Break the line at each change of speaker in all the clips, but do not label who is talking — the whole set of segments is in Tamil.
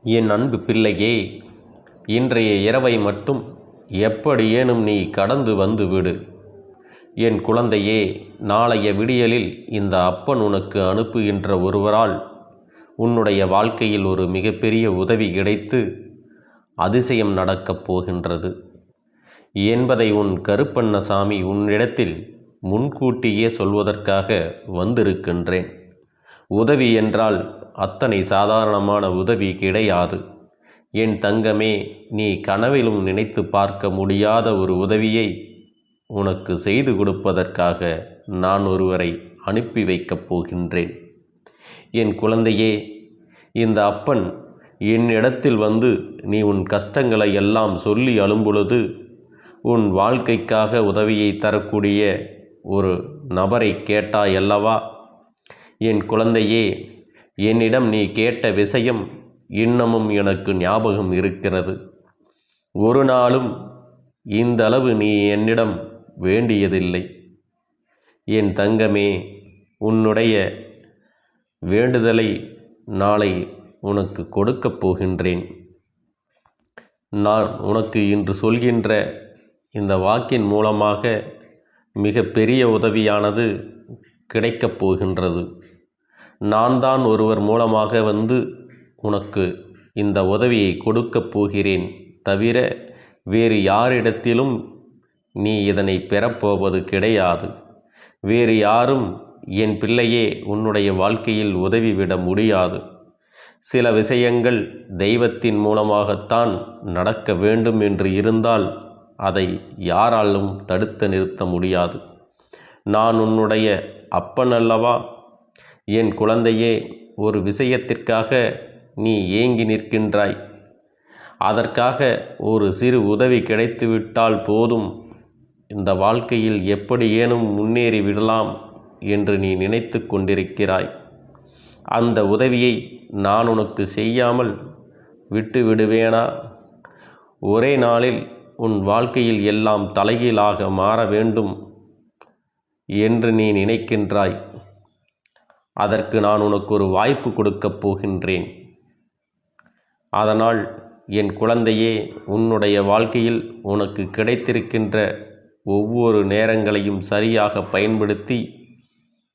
என் அன்பு பிள்ளையே, இன்றைய இரவை மட்டும் எப்படியேனும் நீ கடந்து வந்து விடு. என் குழந்தையே, நாளைய விடியலில் இந்த அப்பன் உனக்கு அனுப்புகின்ற ஒருவரால் உன்னுடைய வாழ்க்கையில் ஒரு மிகப்பெரிய உதவி கிடைத்து அதிசயம் நடக்கப் போகின்றது என்பதை உன் கருப்பண்ணசாமி உன்னிடத்தில் முன்கூட்டியே சொல்வதற்காக வந்திருக்கின்றேன். உதவி என்றால் அத்தனை சாதாரணமான உதவி கிடையாது. என் தங்கமே, நீ கனவிலும் நினைத்து பார்க்க முடியாத ஒரு உதவியை உனக்கு செய்து கொடுப்பதற்காக நான் ஒருவரை அனுப்பி வைக்கப் போகின்றேன். என் குழந்தையே, இந்த அப்பன் என்னிடத்தில் வந்து நீ உன் கஷ்டங்களை எல்லாம் சொல்லி அழும்பொழுது உன் வாழ்க்கைக்காக உதவியை தரக்கூடிய ஒரு நபரை கேட்டாய் அல்லவா? என் குழந்தையே, என்னிடம் நீ கேட்ட விஷயம் இன்னமும் எனக்கு ஞாபகம் இருக்கிறது. ஒரு நாளும் இந்த அளவு நீ என்னிடம் வேண்டியதில்லை. என் தங்கமே, உன்னுடைய வேண்டுதலை நாளை உனக்கு கொடுக்கப் போகின்றேன். நான் உனக்கு இன்று சொல்கின்ற இந்த வாக்கின் மூலமாக மிக பெரிய உதவியானது கிடைக்கப் போகின்றது. நான் தான் ஒருவர் மூலமாக வந்து உனக்கு இந்த உதவியை கொடுக்கப் போகிறேன். தவிர வேறு யாரிடத்திலும் நீ இதனை பெறப்போவது கிடையாது. வேறு யாரும் என் பிள்ளையே உன்னுடைய வாழ்க்கையில் உதவிவிட முடியாது. சில விஷயங்கள் தெய்வத்தின் மூலமாகத்தான் நடக்க வேண்டும் என்று இருந்தால் அதை யாராலும் தடுத்து நிறுத்த முடியாது. நான் உன்னுடைய அப்பன் அல்லவா? என் குழந்தையே, ஒரு விஷயத்திற்காக நீ ஏங்கி நிற்கின்றாய். அதற்காக ஒரு சிறு உதவி கிடைத்துவிட்டால் போதும், இந்த வாழ்க்கையில் எப்படியேனும் முன்னேறி விடலாம் என்று நீ நினைத்து கொண்டிருக்கிறாய். அந்த உதவியை நான் உனக்கு செய்யாமல் விட்டு விடுவேனா? ஒரே நாளில் உன் வாழ்க்கையில் எல்லாம் தலைகீழாக மாற வேண்டும் என்று நீ நினைக்கின்றாய். அதற்கு நான் உனக்கு ஒரு வாய்ப்பு கொடுக்கப் போகின்றேன். அதனால் என் குழந்தையே, உன்னுடைய வாழ்க்கையில் உனக்கு கிடைத்திருக்கின்ற ஒவ்வொரு நேரங்களையும் சரியாக பயன்படுத்தி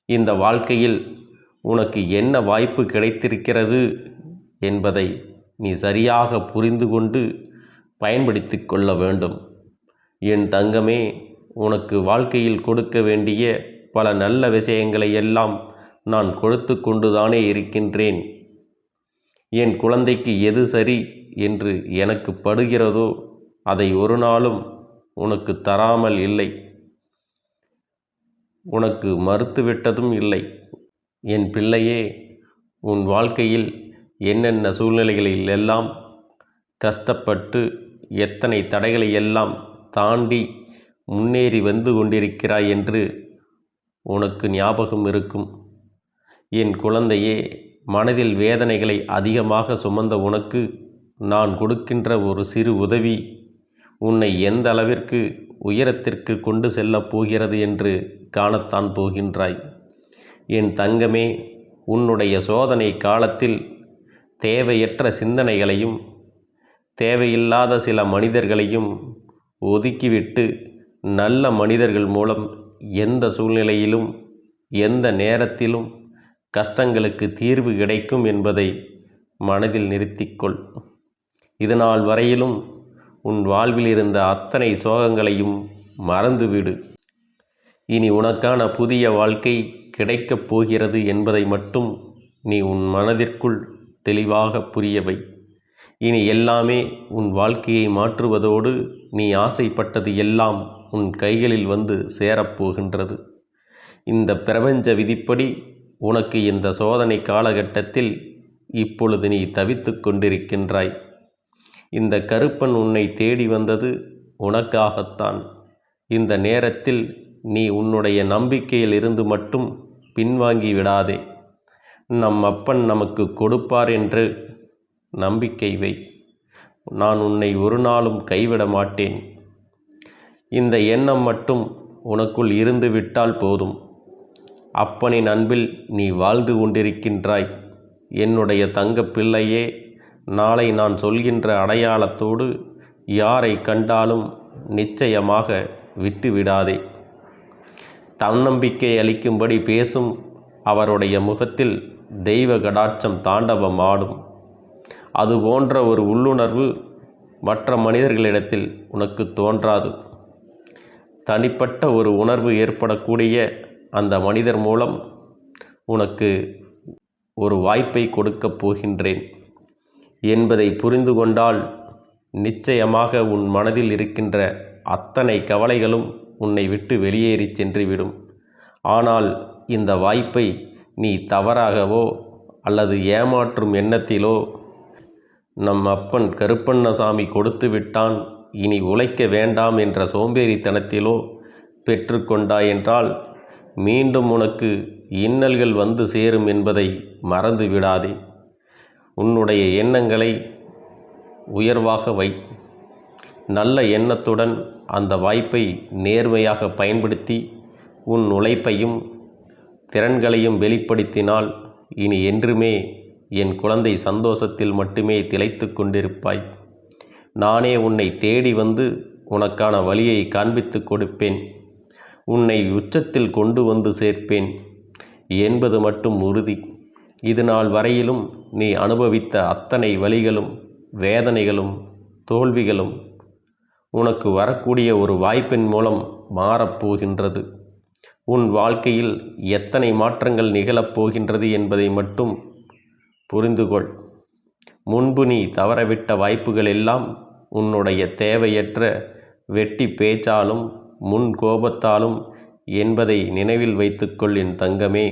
இந்த வாழ்க்கையில் உனக்கு என்ன வாய்ப்பு கிடைத்திருக்கிறது என்பதை நீ சரியாக புரிந்து கொண்டு பயன்படுத்தி கொள்ள வேண்டும். என் தங்கமே, உனக்கு வாழ்க்கையில் கொடுக்க வேண்டிய பல நல்ல விஷயங்களை எல்லாம் நான் கொடுத்து கொண்டுதானே இருக்கின்றேன். என் குழந்தைக்கு எது சரி என்று எனக்கு படுகிறதோ அதை ஒரு நாளும் உனக்கு தராமல் இல்லை, உனக்கு மறுத்துவிட்டதும் இல்லை. என் பிள்ளையே, உன் வாழ்க்கையில் என்னென்ன சூழ்நிலைகளில் எல்லாம் கஷ்டப்பட்டு எத்தனை தடைகளை எல்லாம் தாண்டி முன்னேறி வந்து கொண்டிருக்கிறாய் என்று உனக்கு ஞாபகம் இருக்கும். என் குழந்தையே, மனதில் வேதனைகளை அதிகமாக சுமந்த உனக்கு நான் கொடுக்கின்ற ஒரு சிறு உதவி உன்னை எந்த அளவிற்கு உயரத்திற்கு கொண்டு செல்லப் போகிறது என்று காணத்தான் போகின்றாய். என் தங்கமே, உன்னுடைய சோதனை காலத்தில் தேவையற்ற சிந்தனைகளையும் தேவையில்லாத சில மனிதர்களையும் ஒதுக்கிவிட்டு நல்ல மனிதர்கள் மூலம் எந்த சூழ்நிலையிலும் எந்த நேரத்திலும் கஷ்டங்களுக்கு தீர்வு கிடைக்கும் என்பதை மனதில் நிறுத்திக்கொள். இதுநாள் வரையிலும் உன் வாழ்வில் இருந்த அத்தனை சோகங்களையும் மறந்துவிடு. இனி உனக்கான புதிய வாழ்க்கை கிடைக்கப் போகிறது என்பதை மட்டும் நீ உன் மனதிற்குள் தெளிவாக புரியவை. இனி எல்லாமே உன் வாழ்க்கையை மாற்றுவதோடு நீ ஆசைப்பட்டது எல்லாம் உன் கைகளில் வந்து சேரப்போகின்றது. இந்த பிரபஞ்ச விதிப்படி உனக்கு இந்த சோதனை காலகட்டத்தில் இப்பொழுது நீ தவித்து கொண்டிருக்கின்றாய். இந்த கருப்பன் உன்னை தேடி வந்தது உனக்காகத்தான். இந்த நேரத்தில் நீ உன்னுடைய நம்பிக்கையில் இருந்து மட்டும் பின்வாங்கி விடாதே. நம் அப்பன் நமக்கு கொடுப்பார் என்று நம்பிக்கை வை. நான் உன்னை ஒரு நாளும் கைவிட மாட்டேன். இந்த எண்ணம் மட்டும் உனக்குள் இருந்து விட்டால் போதும். அப்பனின் அன்பில் நீ வாழ்ந்து கொண்டிருக்கின்றாய். என்னுடைய தங்க பிள்ளையே, நாளை நான் சொல்கின்ற அடையாளத்தோடு யாரை கண்டாலும் நிச்சயமாக விட்டுவிடாதே. தன்னம்பிக்கை அளிக்கும்படி பேசும் அவருடைய முகத்தில் தெய்வ கடாட்சம் தாண்டவம் ஆடும். அதுபோன்ற ஒரு உள்ளுணர்வு மற்ற மனிதர்களிடத்தில் உனக்கு தோன்றாது. தனிப்பட்ட ஒரு உணர்வு ஏற்படக்கூடிய அந்த மனிதர் மூலம் உனக்கு ஒரு வாய்ப்பை கொடுக்கப் போகின்றேன் என்பதை புரிந்து கொண்டால் நிச்சயமாக உன் மனதில் இருக்கின்ற அத்தனை கவலைகளும் உன்னை விட்டு வெளியேறி சென்றுவிடும். ஆனால் இந்த வாய்ப்பை நீ தவறாகவோ அல்லது ஏமாற்றும் எண்ணத்திலோ நம் அப்பன் கருப்பண்ணசாமி கொடுத்து விட்டான், இனி உழைக்க வேண்டாம் என்ற சோம்பேறித்தனத்திலோ பெற்றுக்கொண்டாய் என்றால் மீண்டும் உனக்கு இன்னல்கள் வந்து சேரும் என்பதை மறந்து விடாதே. உன்னுடைய எண்ணங்களை உயர்வாக வை. நல்ல எண்ணத்துடன் அந்த வாய்ப்பை நேர்மையாக பயன்படுத்தி உன் உழைப்பையும் திறன்களையும் வெளிப்படுத்தினால் இனி என்றுமே என் குழந்தை சந்தோஷத்தில் மட்டுமே திளைத்து கொண்டிருப்பாய். நானே உன்னை தேடி வந்து உனக்கான வழியை காண்பித்து கொடுப்பேன். உன்னை உச்சத்தில் கொண்டு வந்து சேர்ப்பேன் என்பது மட்டும் உறுதி. இது நாள் வரையிலும் நீ அனுபவித்த அத்தனை வலிகளும் வேதனைகளும் தோல்விகளும் உனக்கு வரக்கூடிய ஒரு வாய்ப்பின் மூலம் மாறப்போகின்றது. உன் வாழ்க்கையில் எத்தனை மாற்றங்கள் நிகழப்போகின்றது என்பதை மட்டும் புரிந்துகொள். முன்பு நீ தவறவிட்ட வாய்ப்புகள் எல்லாம் உன்னுடைய தேவையற்ற வெட்டி பேச்சாலும் முன் கோபத்தாலும் என்பதை நினைவில் வைத்துக்கொள் என் தங்கமே.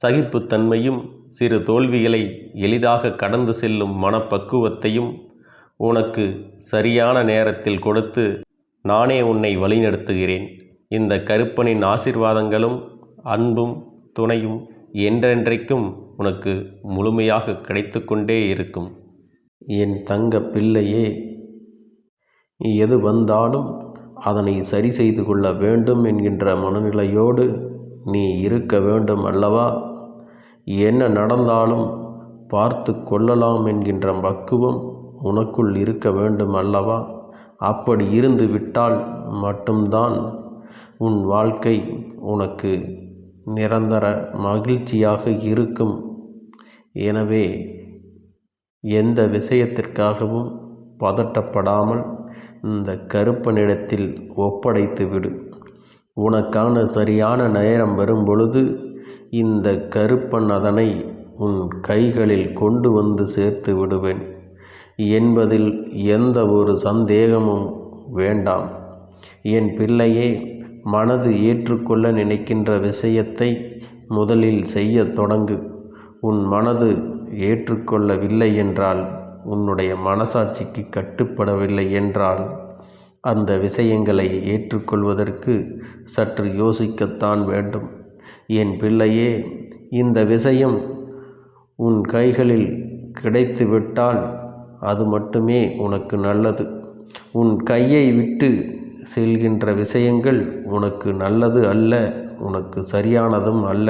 சகிப்புத்தன்மையும் சிறு தோல்விகளை எளிதாக கடந்து செல்லும் மனப்பக்குவத்தையும் உனக்கு சரியான நேரத்தில் கொடுத்து நானே உன்னை வழிநடத்துகிறேன். இந்த கருப்பனின் ஆசீர்வாதங்களும் அன்பும் துணையும் என்றென்றைக்கும் உனக்கு முழுமையாக கிடைத்து கொண்டே இருக்கும். என் தங்க பிள்ளையே, எது வந்தாலும் அதனை சரி செய்து கொள்ள வேண்டும் என்கின்ற மனநிலையோடு நீ இருக்க வேண்டும் அல்லவா? என்ன நடந்தாலும் பார்த்து கொள்ளலாம் என்கின்ற பக்குவம் உனக்குள் இருக்க வேண்டும் அல்லவா? அப்படி இருந்து விட்டால் மட்டும்தான் உன் வாழ்க்கை உனக்கு நிரந்தர மகிழ்ச்சியாக இருக்கும். எனவே எந்த விஷயத்திற்காகவும் பதட்டப்படாமல் இந்த கருப்பனிடத்தில் ஒப்படைத்து விடு. உனக்கான சரியான நேரம் வரும் பொழுது இந்த கருப்பன் அதனை உன் கைகளில் கொண்டு வந்து சேர்த்து விடுவேன் என்பதில் எந்த ஒரு சந்தேகமும் வேண்டாம். என் பிள்ளையே, மனது ஏற்றுக்கொள்ள நினைக்கின்ற விஷயத்தை முதலில் செய்ய தொடங்கு. உன் மனது ஏற்றுக்கொள்ளவில்லை என்றால், உன்னுடைய மனசாட்சிக்கு கட்டுப்படவில்லை என்றால், அந்த விஷயங்களை ஏற்றுக்கொள்வதற்கு சற்று யோசிக்கத்தான் வேண்டும். என் பிள்ளையே, இந்த விஷயம் உன் கைகளில் கிடைத்துவிட்டால் அது மட்டுமே உனக்கு நல்லது. உன் கையை விட்டு செல்கின்ற விஷயங்கள் உனக்கு நல்லது அல்ல, உனக்கு சரியானதும் அல்ல.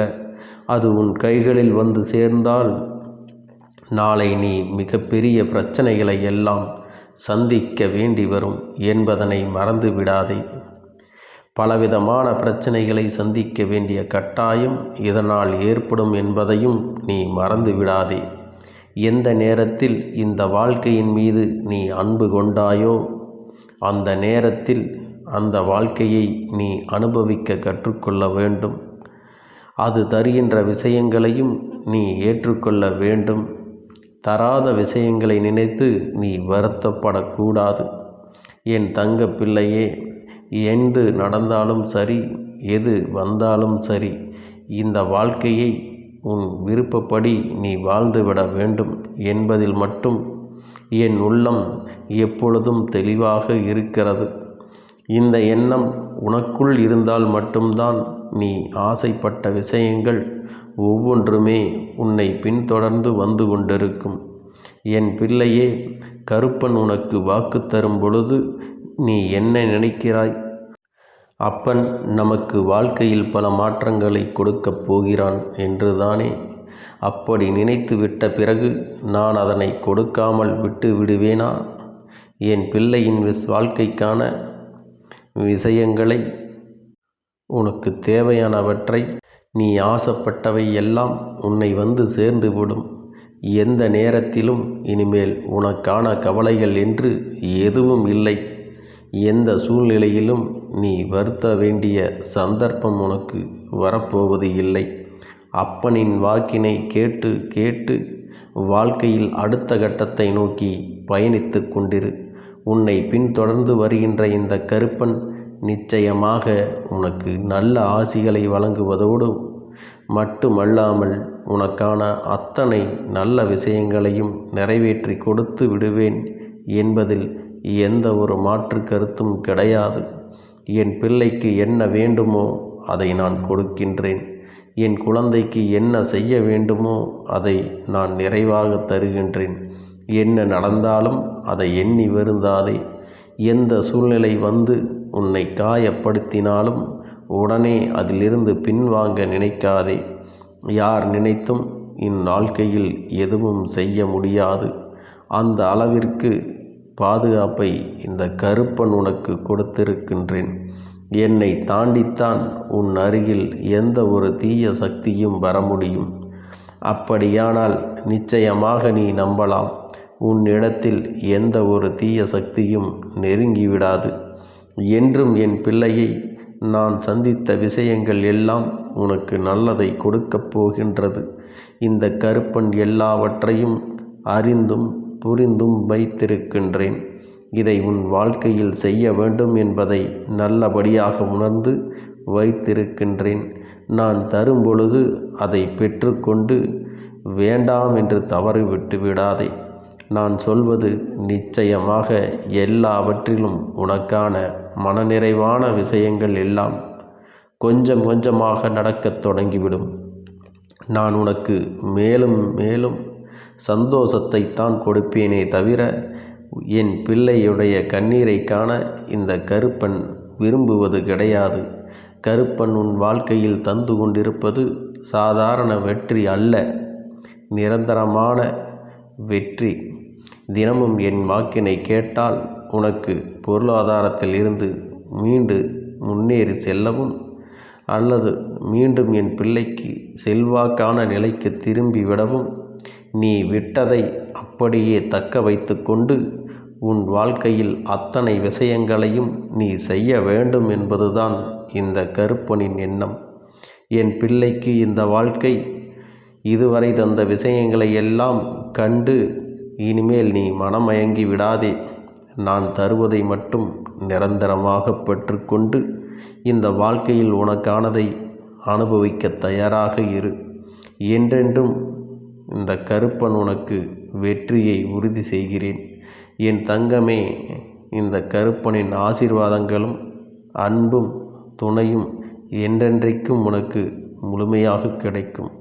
அது உன் கைகளில் வந்து சேர்ந்தால் நாளை நீ மிகப்பெரிய பிரச்சனைகளை எல்லாம் சந்திக்க வேண்டி வரும் என்பதனை மறந்து விடாதே. பலவிதமான பிரச்சனைகளை சந்திக்க வேண்டிய கட்டாயம் இதனால் ஏற்படும் என்பதையும் நீ மறந்து விடாதே. எந்த நேரத்தில் இந்த வாழ்க்கையின் மீது நீ அன்பு கொண்டாயோ அந்த நேரத்தில் அந்த வாழ்க்கையை நீ அனுபவிக்க கற்றுக்கொள்ள வேண்டும். அது தருகின்ற விஷயங்களையும் நீ ஏற்றுக்கொள்ள வேண்டும். தராத விஷயங்களை நினைத்து நீ வருத்தப்படக்கூடாது. என் தங்க பிள்ளையே, எது நடந்தாலும் சரி, எது வந்தாலும் சரி, இந்த வாழ்க்கையை உன் விருப்பப்படி நீ வாழ்ந்துவிட வேண்டும் என்பதில் மட்டும் என் உள்ளம் எப்பொழுதும் தெளிவாக இருக்கிறது. இந்த எண்ணம் உனக்குள் இருந்தால் மட்டும்தான் நீ ஆசைப்பட்ட விஷயங்கள் ஒவ்வொன்றுமே உன்னை பின்தொடர்ந்து வந்து கொண்டிருக்கும். என் பிள்ளையே, கருப்பன் உனக்கு வாக்கு தரும் பொழுது நீ என்ன நினைக்கிறாய்? அப்பன் நமக்கு வாழ்க்கையில் பல மாற்றங்களை கொடுக்கப் போகிறான் என்றுதானே? அப்படி நினைத்து விட்ட பிறகு நான் அதனை கொடுக்காமல் விட்டு விடுவேனா? என் பிள்ளையின் வாழ்க்கைக்கான விஷயங்களை, உனக்கு தேவையானவற்றை, நீ ஆசைப்பட்டவை எல்லாம் உன்னை வந்து சேர்ந்து விடும். எந்த நேரத்திலும் இனிமேல் உனக்கான கவலைகள் என்று எதுவும் இல்லை. எந்த சூழ்நிலையிலும் நீ வருத்த வேண்டிய சந்தர்ப்பம் உனக்கு வரப்போவது இல்லை. அப்பனின் வாக்கினை கேட்டு கேட்டு வாழ்க்கையில் அடுத்த கட்டத்தை நோக்கி பயணித்து கொண்டிரு. உன்னை பின்தொடர்ந்து வருகின்ற இந்த கருப்பன் நிச்சயமாக உனக்கு நல்ல ஆசிகளை வழங்குவதோடு மட்டுமல்லாமல் உனக்கான அத்தனை நல்ல விஷயங்களையும் நிறைவேற்றி கொடுத்து விடுவேன் என்பதில் எந்த ஒரு மாற்று கருத்தும் கிடையாது. என் பிள்ளைக்கு என்ன வேண்டுமோ அதை நான் கொடுக்கின்றேன். என் குழந்தைக்கு என்ன செய்ய வேண்டுமோ அதை நான் நிறைவாக தருகின்றேன். என்ன நடந்தாலும் அதை எண்ணி வருந்தாதே. எந்த சூழ்நிலை வந்து உன்னை காயப்படுத்தினாலும் உடனே அதிலிருந்து பின்வாங்க நினைக்காதே. யார் நினைத்தும் இந்நாள்கையில் எதுவும் செய்ய முடியாது. அந்த அளவிற்கு பாதுகாப்பை இந்த கருப்பன் உனக்கு கொடுத்திருக்கின்றேன். என்னை தாண்டித்தான் உன் அருகில் எந்த ஒரு தீய சக்தியும் வர முடியும். அப்படியானால் நிச்சயமாக நீ நம்பலாம், உன்னிடத்தில் எந்த ஒரு தீய சக்தியும் நெருங்கிவிடாது. என்றும் என் பிள்ளையை நான் சந்தித்த விஷயங்கள் எல்லாம் உனக்கு நல்லதை கொடுக்கப் போகின்றது. இந்த கருப்பன் எல்லாவற்றையும் அறிந்தும் புரிந்தும் வைத்திருக்கின்றேன். இதை உன் வாழ்க்கையில் செய்ய வேண்டும் என்பதை நல்லபடியாக உணர்ந்து வைத்திருக்கின்றேன். நான் தரும் பொழுது அதை பெற்றுக்கொண்டு வேண்டாம் என்று தவறு விட்டு விடாதே. நான் சொல்வது நிச்சயமாக எல்லாவற்றிலும் உனக்கான மனநிறைவான விஷயங்கள் எல்லாம் கொஞ்சம் கொஞ்சமாக நடக்கத் தொடங்கிவிடும். நான் உனக்கு மேலும் மேலும் சந்தோஷத்தைத்தான் கொடுப்பேனே தவிர என் பிள்ளையுடைய கண்ணீரை காண இந்த கருப்பன் விரும்புவது கிடையாது. கருப்பன் உன் வாழ்க்கையில் தந்து கொண்டிருப்பது சாதாரண வெற்றி அல்ல, நிரந்தரமான வெற்றி. தினமும் என் வாக்கினை கேட்டால் உனக்கு பொருளாதாரத்தில் இருந்து மீண்டு முன்னேறி செல்லவும் அல்லது மீண்டும் என் பிள்ளைக்கு செல்வாக்கான நிலைக்கு திரும்பி விடவும் நீ விட்டதை அப்படியே தக்க வைத்து கொண்டு உன் வாழ்க்கையில் அத்தனை விஷயங்களையும் நீ செய்ய வேண்டும் என்பதுதான் இந்த கருப்பனின் எண்ணம். என் பிள்ளைக்கு இந்த வாழ்க்கை இதுவரை தந்த விஷயங்களை எல்லாம் கண்டு இனிமேல் நீ மனமயங்கி விடாதே. நான் தருவதை மட்டும் நிரந்தரமாக பெற்றுக்கொண்டு இந்த வாழ்க்கையில் உனக்கானதை அனுபவிக்க தயாராக இரு. என்றென்றும் இந்த கருப்பன் உனக்கு வெற்றியை உறுதி செய்கிறேன். என் தங்கமே, இந்த கருப்பனின் ஆசீர்வாதங்களும் அன்பும் துணையும் என்றென்றைக்கும் உனக்கு முழுமையாக கிடைக்கும்.